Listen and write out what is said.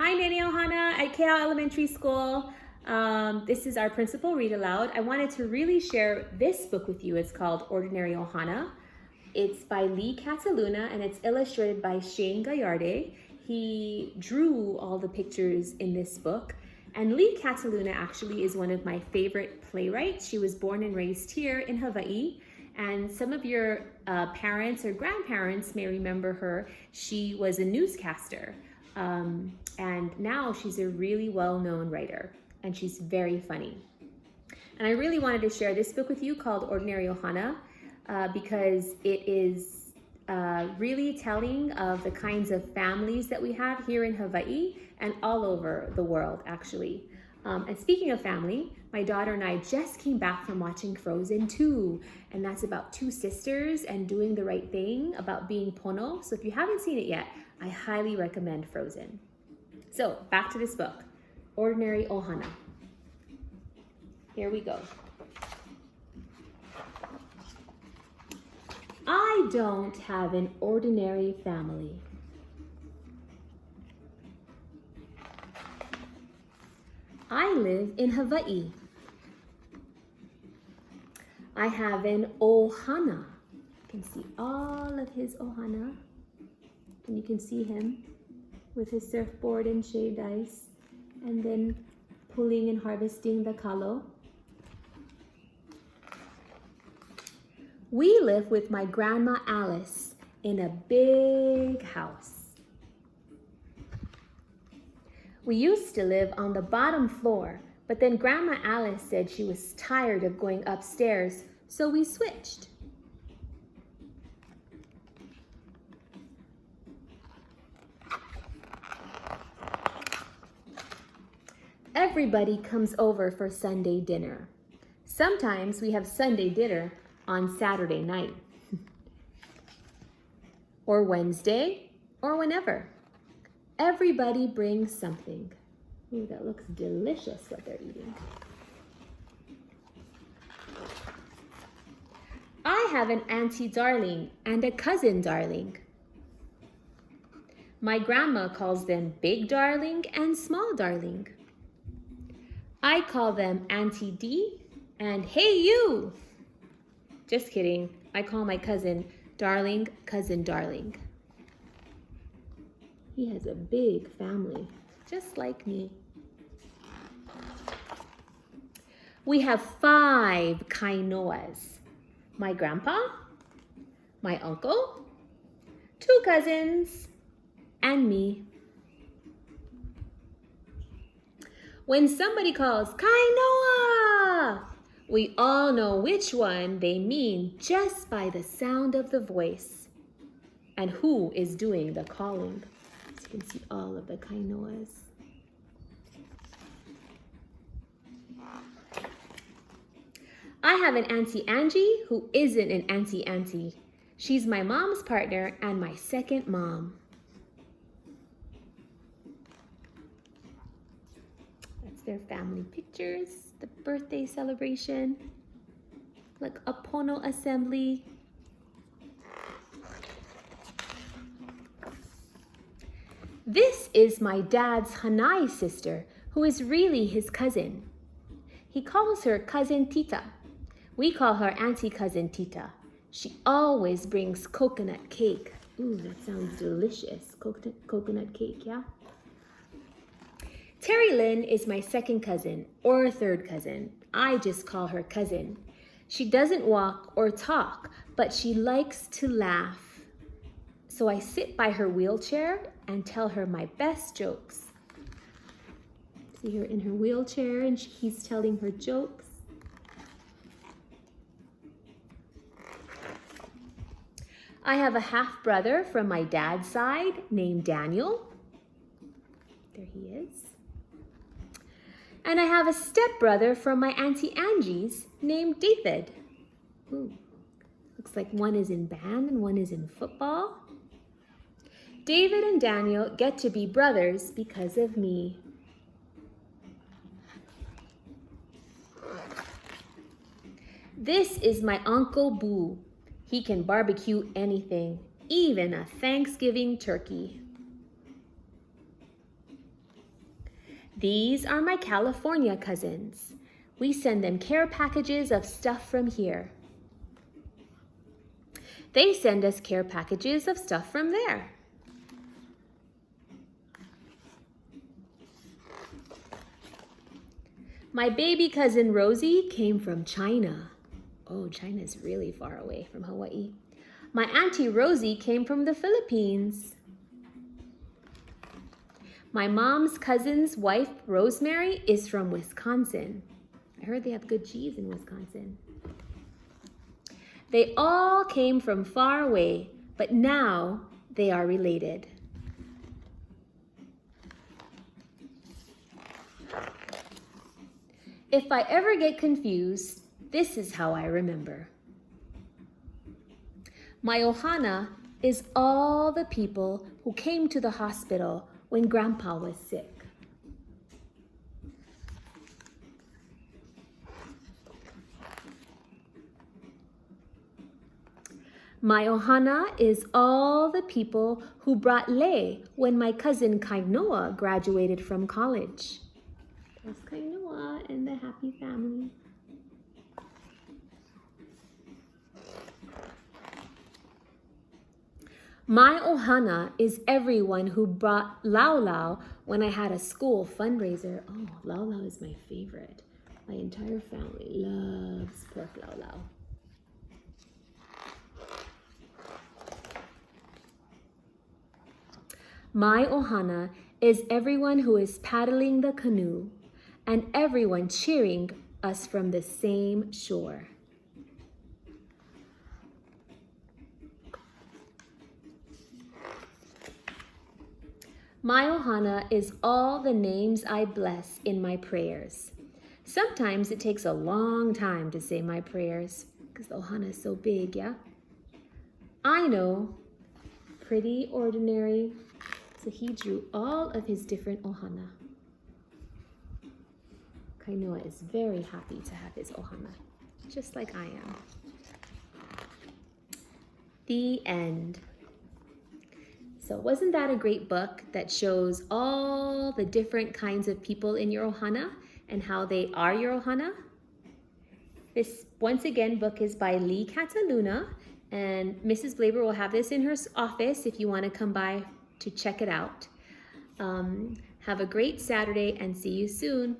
Hi, Nene Ohana at Kea'au Elementary School. This is our principal read aloud. I wanted to really share this book with you. It's called Ordinary Ohana. It's by Cataluna and it's illustrated by Shane Gallarde. He drew all the pictures in this book. And Cataluna actually is one of my favorite playwrights. She was born and raised here in Hawaii. And some of your parents or grandparents may remember her. She was a newscaster. And now she's a really well-known writer. And she's very funny. And I really wanted to share this book with you called Ordinary Ohana because it is really telling of the kinds of families that we have here in Hawaii and all over the world, actually. And speaking of family, my daughter and I just came back from watching Frozen 2, and that's about two sisters and doing the right thing, about being pono. So if you haven't seen it yet, I highly recommend Frozen. So back to this book, Ordinary Ohana. Here we go. I don't have an ordinary family. I live in Hawaii. I have an Ohana. You can see all of his Ohana. And you can see him with his surfboard and shaved ice, and then pulling and harvesting the kalo. We live with my grandma Alice in a big house. We used to live on the bottom floor, but then Grandma Alice said she was tired of going upstairs, so we switched. Everybody comes over for Sunday dinner. Sometimes we have Sunday dinner on Saturday night, or Wednesday, or whenever. Everybody brings something. Ooh, that looks delicious what they're eating. I have an auntie darling and a cousin darling. My grandma calls them big darling and small darling. I call them Auntie D and hey you. Just kidding. I call my cousin darling, cousin darling. He has a big family, just like me. We have 5 kainoas. My grandpa, my uncle, 2 cousins, and me. When somebody calls kainoa, we all know which one they mean just by the sound of the voice and who is doing the calling. So you can see all of the kainoas. I have an Auntie Angie who isn't an auntie. She's my mom's partner and my second mom. That's their family pictures, the birthday celebration, like a pono assembly. This is my dad's Hanai sister, who is really his cousin. He calls her Cousin Tita. We call her Auntie Cousin Tita. She always brings coconut cake. Ooh, that sounds delicious. Coconut cake, yeah? Terry Lynn is my second cousin, or third cousin. I just call her cousin. She doesn't walk or talk, but she likes to laugh. So I sit by her wheelchair and tell her my best jokes. See her in her wheelchair and he's telling her jokes. I have a half brother from my dad's side named Daniel. There he is. And I have a stepbrother from my Auntie Angie's named David. Ooh, looks like one is in band and one is in football. David and Daniel get to be brothers because of me. This is my Uncle Boo. He can barbecue anything, even a Thanksgiving turkey. These are my California cousins. We send them care packages of stuff from here. They send us care packages of stuff from there. My baby cousin Rosie came from China. Oh, China's really far away from Hawaii. My auntie Rosie came from the Philippines. My mom's cousin's wife, Rosemary, is from Wisconsin. I heard they have good cheese in Wisconsin. They all came from far away, but now they are related. If I ever get confused, this is how I remember. My ohana is all the people who came to the hospital when Grandpa was sick. My ohana is all the people who brought lei when my cousin Kainoa graduated from college. That's Kainoa and the happy family. My ohana is everyone who brought lau when I had a school fundraiser. Oh, lau is my favorite. My entire family loves pork lau. My ohana is everyone who is paddling the canoe and everyone cheering us from the same shore. My ohana is all the names I bless in my prayers. Sometimes it takes a long time to say my prayers because the ohana is so big, yeah? I know, pretty ordinary. So he drew all of his different ohana. Kainoa is very happy to have his ohana, just like I am. The end. So wasn't that a great book that shows all the different kinds of people in your ohana and how they are your ohana? This, once again, book is by Cataluna, and Mrs. Blaber will have this in her office if you want to come by to check it out. Have a great Saturday and see you soon.